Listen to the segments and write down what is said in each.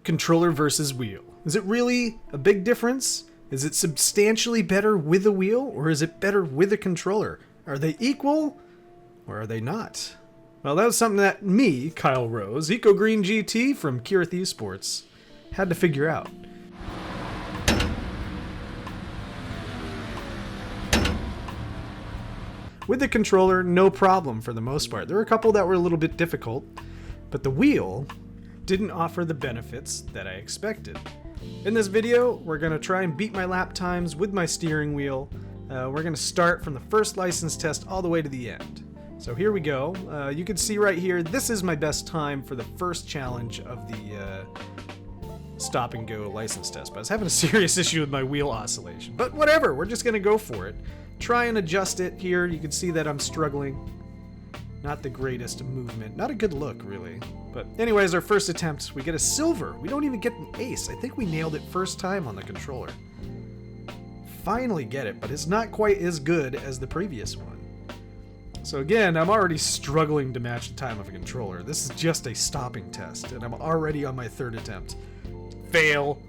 Controller versus wheel. Is it really a big difference? Is it substantially better with a wheel, or is it better with a controller? Are they equal, or are they not? Well, that was something that me, Kyle Rose, Eco Green GT from Kireth Esports, had to figure out. With the controller, no problem for the most part. There were a couple that were a little bit difficult, but the wheel didn't offer the benefits that I expected. In this video, we're going to try and beat my lap times with my steering wheel. We're going to start from the first license test all the way to the end. So here we go. You can see right here, this is my best time for the first challenge of the stop and go license test. But I was having a serious issue with my wheel oscillation. But whatever, we're just going to go for it. Try and adjust it here. You can see that I'm struggling. Not the greatest movement. Not a good look, really. But anyways, our first attempt, we get a silver. We don't even get an ace. I think we nailed it first time on the controller. Finally get it, but it's not quite as good as the previous one. So again, I'm already struggling to match the time of a controller. This is just a stopping test, and I'm already on my third attempt. Fail.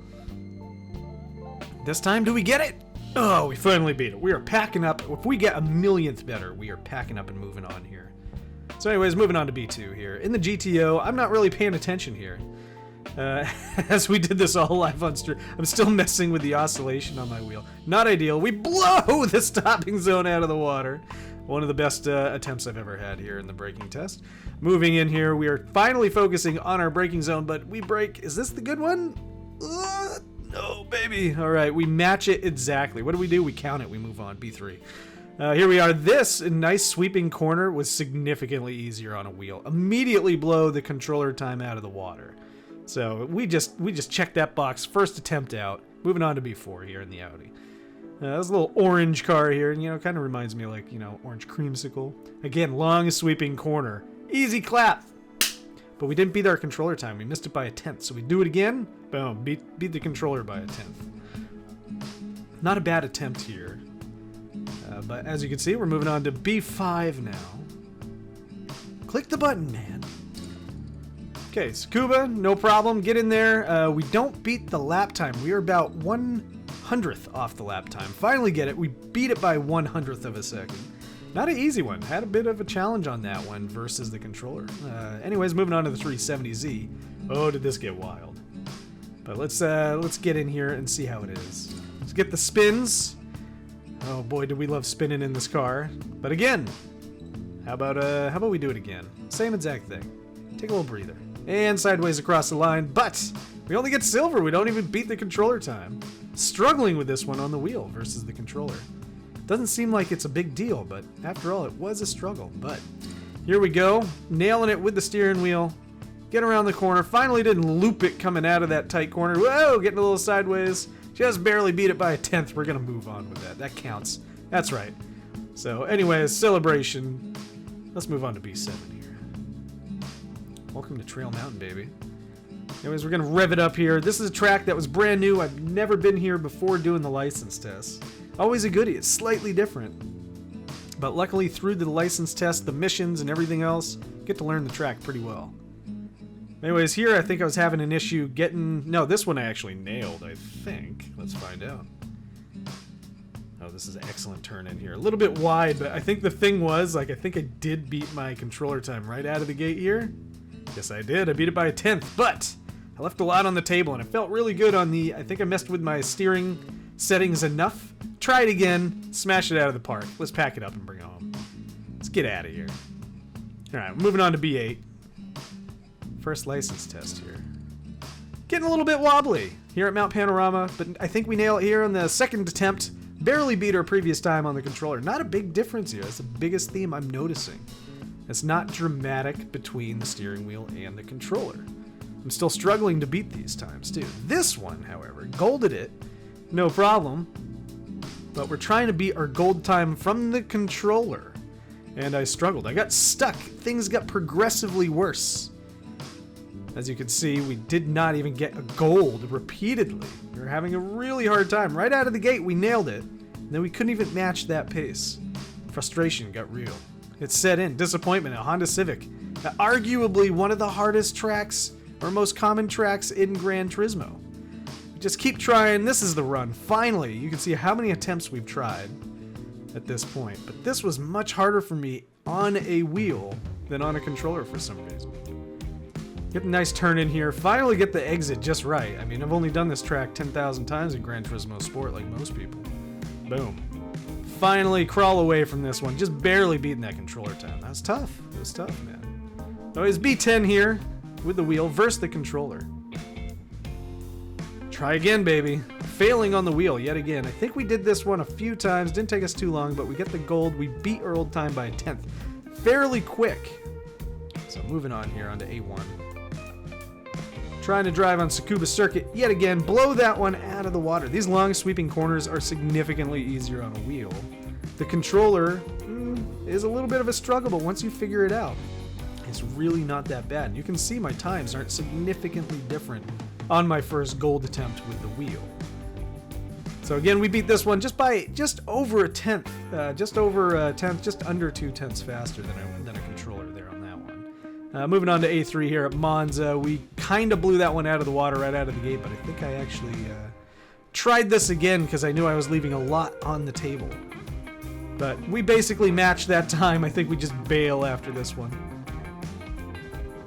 This time, do we get it? Oh, we finally beat it. We are packing up. If we get a millionth better, we are packing up and moving on here. So anyways, moving on to B2 here. In the GTO, I'm not really paying attention here. As we did this all live on stream, I'm still messing with the oscillation on my wheel. Not ideal. We blow the stopping zone out of the water. One of the best attempts I've ever had here in the braking test. Moving in here, we are finally focusing on our braking zone, but we brake. Is this the good one? No, baby. All right, we match it exactly. What do? We count it. We move on. B3. Here we are. This nice sweeping corner was significantly easier on a wheel. Immediately blow the controller time out of the water. So we just checked that box. First attempt out. Moving on to B4 here in the Audi. There's a little orange car here, and kind of reminds me of like, orange creamsicle. Again, long sweeping corner. Easy clap. But we didn't beat our controller time. We missed it by a tenth. So we do it again. Boom. Beat the controller by a tenth. Not a bad attempt here. But as you can see, we're moving on to B5 now. Click the button, man. Okay, Tsukuba, no problem. Get in there. We don't beat the lap time. We are about 1/100th off the lap time. Finally get it. We beat it by 1/100th of a second. Not an easy one. Had a bit of a challenge on that one versus the controller. Anyways, moving on to the 370Z. Oh, did this get wild. But let's get in here and see how it is. Let's get the spins. Oh boy, do we love spinning in this car. But again, how about we do it again? Same exact thing. Take a little breather. And sideways across the line, but we only get silver. We don't even beat the controller time. Struggling with this one on the wheel versus the controller. Doesn't seem like it's a big deal, but after all, it was a struggle. But here we go, nailing it with the steering wheel. Get around the corner. Finally didn't loop it coming out of that tight corner. Whoa, getting a little sideways. Just barely beat it by a tenth. We're going to move on with that. That counts. That's right. So anyways, celebration. Let's move on to B7 here. Welcome to Trail Mountain, baby. Anyways, we're going to rev it up here. This is a track that was brand new. I've never been here before doing the license test. Always a goodie. It's slightly different. But luckily, through the license test, the missions, and everything else, get to learn the track pretty well. Anyways, here I think I was having an issue getting... No, this one I actually nailed, I think. Let's find out. Oh, this is an excellent turn in here. A little bit wide, but I think the thing was, I think I did beat my controller time right out of the gate here. Yes, I did. I beat it by a tenth, but I left a lot on the table, and it felt really good on the... I think I messed with my steering settings enough. Try it again. Smash it out of the park. Let's pack it up and bring it home. Let's get out of here. All right, moving on to B8. First license test here. Getting a little bit wobbly here at Mount Panorama, but I think we nail it here on the second attempt. Barely beat our previous time on the controller. Not a big difference here. That's the biggest theme I'm noticing. It's not dramatic between the steering wheel and the controller. I'm still struggling to beat these times too. This one, however, golded it. No problem. But we're trying to beat our gold time from the controller. And I struggled. I got stuck. Things got progressively worse. As you can see, we did not even get a gold repeatedly. We were having a really hard time. Right out of the gate, we nailed it. And then we couldn't even match that pace. Frustration got real. It set in. Disappointment at Honda Civic. Arguably one of the hardest tracks or most common tracks in Gran Turismo. Just keep trying. This is the run. Finally, you can see how many attempts we've tried at this point. But this was much harder for me on a wheel than on a controller for some reason. Get a nice turn in here. Finally get the exit just right. I mean, I've only done this track 10,000 times in Gran Turismo Sport like most people. Boom. Finally crawl away from this one. Just barely beating that controller time. That was tough. It was tough, man. So it's B10 here with the wheel versus the controller. Try again, baby. Failing on the wheel yet again. I think we did this one a few times. Didn't take us too long, but we get the gold. We beat our old time by a 10th. Fairly quick. So moving on here onto A1. Trying to drive on Tsukuba Circuit yet again. Blow that one out of the water. These long sweeping corners are significantly easier on a wheel. The controller is a little bit of a struggle, but once you figure it out, it's really not that bad. And you can see my times aren't significantly different on my first gold attempt with the wheel. So again, we beat this one just over a tenth, just under 2 tenths faster than a controller there on that one. Moving on to A3 here at Monza, we kind of blew that one out of the water right out of the gate, but I think I actually tried this again because I knew I was leaving a lot on the table. But we basically matched that time. I think we just bail after this one.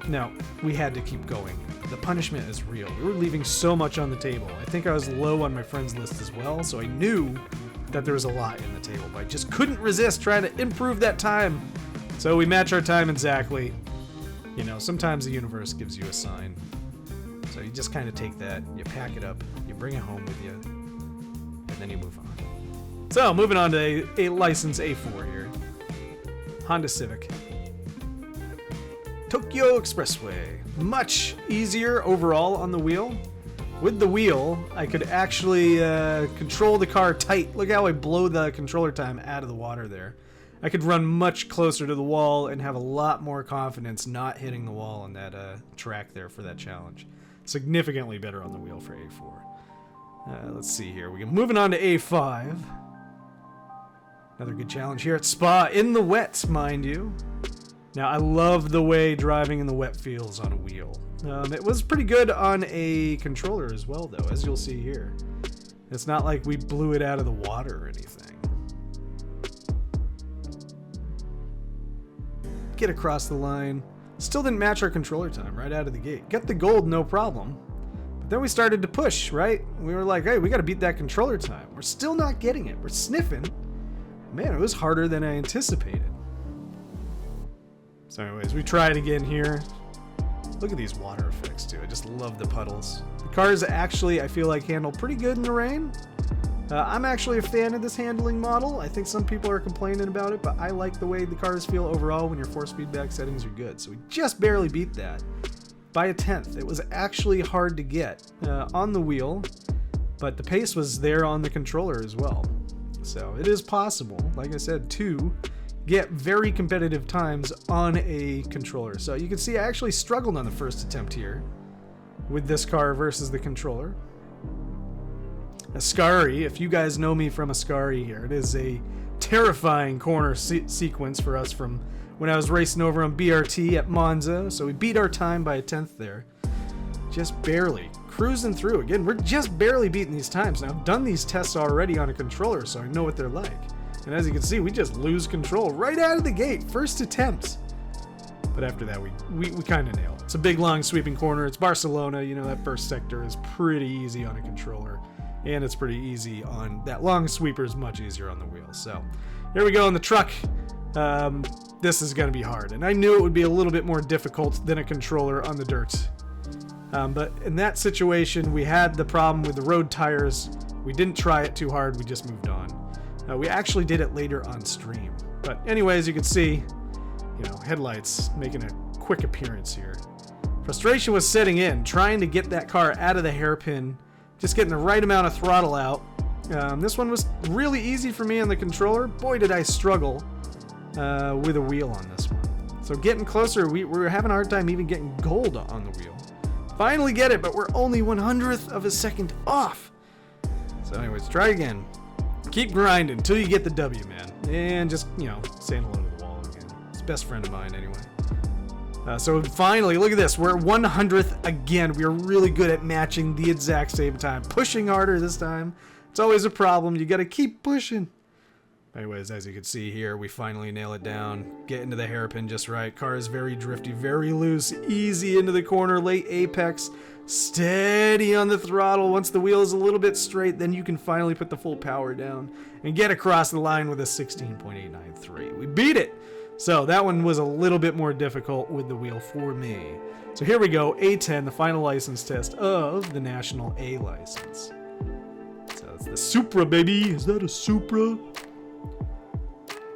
No, we had to keep going. The punishment is real. We were leaving so much on the table. I think I was low on my friends list as well, so I knew that there was a lot in the table, but I just couldn't resist trying to improve that time. So we match our time exactly. You know, sometimes the universe gives you a sign. So you just kind of take that, you pack it up, you bring it home with you, and then you move on. So moving on to a license A4 here. Honda Civic. Tokyo Expressway. Much easier overall on the wheel. With the wheel, I could actually control the car tight. Look how I blow the controller time out of the water there. I could run much closer to the wall and have a lot more confidence not hitting the wall on that track there for that challenge. Significantly better on the wheel for A4. Let's see here. We're moving on to A5. Another good challenge here at Spa in the wet, mind you. Now, I love the way driving in the wet feels on a wheel. It was pretty good on a controller as well, though, as you'll see here. It's not like we blew it out of the water or anything. Get across the line. Still didn't match our controller time right out of the gate. Got the gold, no problem. But then we started to push, right? We were like, hey, we got to beat that controller time. We're still not getting it. We're sniffing. Man, it was harder than I anticipated. So anyways, we tried again here. Look at these water effects too. I just love the puddles. The cars actually, I feel like, handle pretty good in the rain. I'm actually a fan of this handling model. I think some people are complaining about it, but I like the way the cars feel overall when your force feedback settings are good. So we just barely beat that by a 10th. It was actually hard to get on the wheel, but the pace was there on the controller as well. So it is possible, like I said, to get very competitive times on a controller. So you can see I actually struggled on the first attempt here with this car versus the controller. Ascari, if you guys know me from Ascari here, it is a terrifying corner sequence for us from when I was racing over on BRT at Monza. So we beat our time by a 10th there. Just barely. Cruising through. Again, we're just barely beating these times. Now, I've done these tests already on a controller, so I know what they're like. And as you can see, we just lose control right out of the gate. First attempt. But after that, we kind of nail it. It's a big, long, sweeping corner. It's Barcelona. You know, that first sector is pretty easy on a controller. And it's pretty easy on that long sweeper is much easier on the wheel. So here we go in the truck. This is going to be hard. And I knew it would be a little bit more difficult than a controller on the dirt. But in that situation, we had the problem with the road tires. We didn't try it too hard. We just moved on. We actually did it later on stream. But anyways, you can see, you know, headlights making a quick appearance here. Frustration was setting in, trying to get that car out of the hairpin, just getting the right amount of throttle out. This one was really easy for me on the controller. Boy, did I struggle with a wheel on this one. So getting closer, we were having a hard time even getting gold on the wheel. Finally get it, but we're only 1/100th of a second off. So anyways, try again. Keep grinding until you get the W, man. And just, you know, saying hello to the wall again. It's best friend of mine anyway. So finally, look at this. We're 100th again. We are really good at matching the exact same time. Pushing harder this time. It's always a problem. You got to keep pushing. Anyways, as you can see here, we finally nail it down. Get into the hairpin just right. Car is very drifty, very loose. Easy into the corner, late apex. Steady on the throttle. Once the wheel is a little bit straight, then you can finally put the full power down and get across the line with a 16.893. We beat it! So that one was a little bit more difficult with the wheel for me. So here we go, A10, the final license test of the National A license. So it's the Supra, baby. Is that a Supra?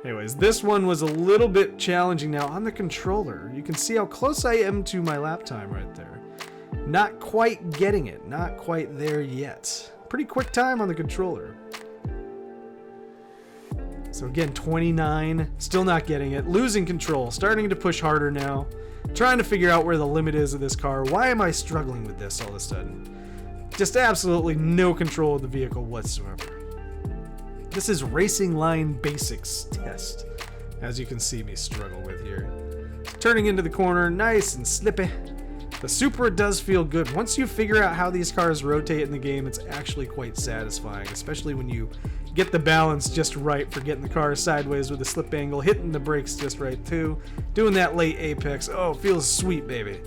Anyways, this one was a little bit challenging now on the controller. You can see how close I am to my lap time right there. Not quite getting it, not quite there yet. Pretty quick time on the controller. So again, 29, still not getting it. Losing control, starting to push harder now. Trying to figure out where the limit is of this car. Why am I struggling with this all of a sudden? Just absolutely no control of the vehicle whatsoever. This is Racing Line Basics test, as you can see me struggle with here. Turning into the corner, nice and slippy. The Supra does feel good. Once you figure out how these cars rotate in the game, it's actually quite satisfying, especially when you get the balance just right for getting the car sideways with the slip angle, hitting the brakes just right too, doing that late apex. Oh, it feels sweet, baby.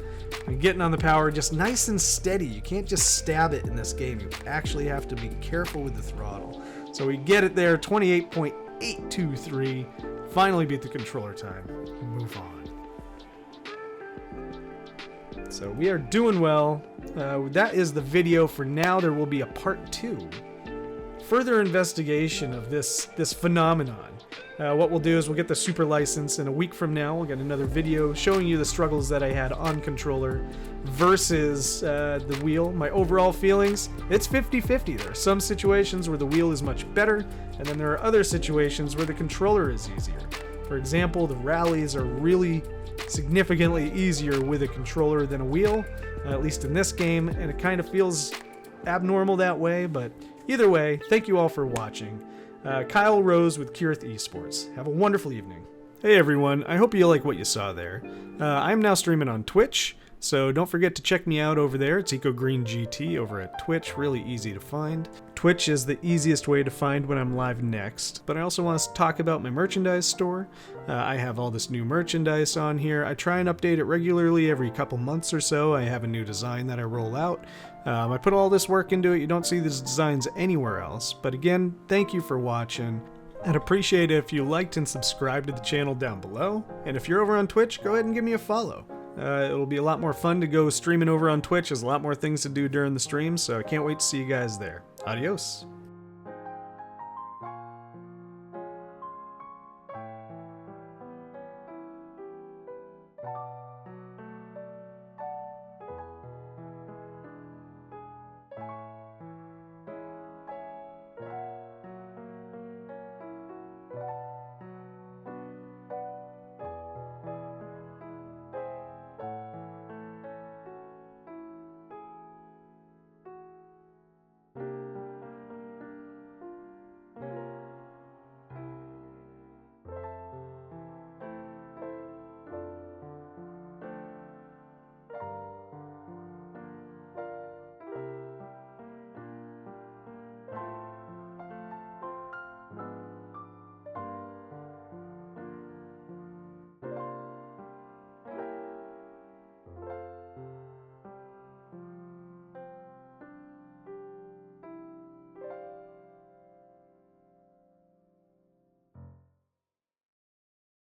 And getting on the power just nice and steady. You can't just stab it in this game. You actually have to be careful with the throttle. So we get it there, 28.823. Finally beat the controller time. Move on. So we are doing well. That is the video for now. There will be a part 2. Further investigation of this phenomenon. What we'll do is we'll get the Super license, and a week from now we'll get another video showing you the struggles that I had on controller versus the wheel. My overall feelings, it's 50-50. There are some situations where the wheel is much better, and then there are other situations where the controller is easier. For example, the rallies are really significantly easier with a controller than a wheel, at least in this game, and it kind of feels abnormal that way, but either way, thank you all for watching. Kyle Rose with Kireth Esports. Have a wonderful evening. Hey everyone, I hope you like what you saw there. I'm now streaming on Twitch, so don't forget to check me out over there. It's EcoGreenGT over at Twitch, really easy to find. Twitch is the easiest way to find when I'm live next, but I also want to talk about my merchandise store. I have all this new merchandise on here. I try and update it regularly every couple months or so. I have a new design that I roll out. I put all this work into it. You don't see these designs anywhere else. But again, thank you for watching. I'd appreciate it if you liked and subscribed to the channel down below. And if you're over on Twitch, go ahead and give me a follow. It'll be a lot more fun to go streaming over on Twitch. There's a lot more things to do during the stream, so I can't wait to see you guys there. Adios.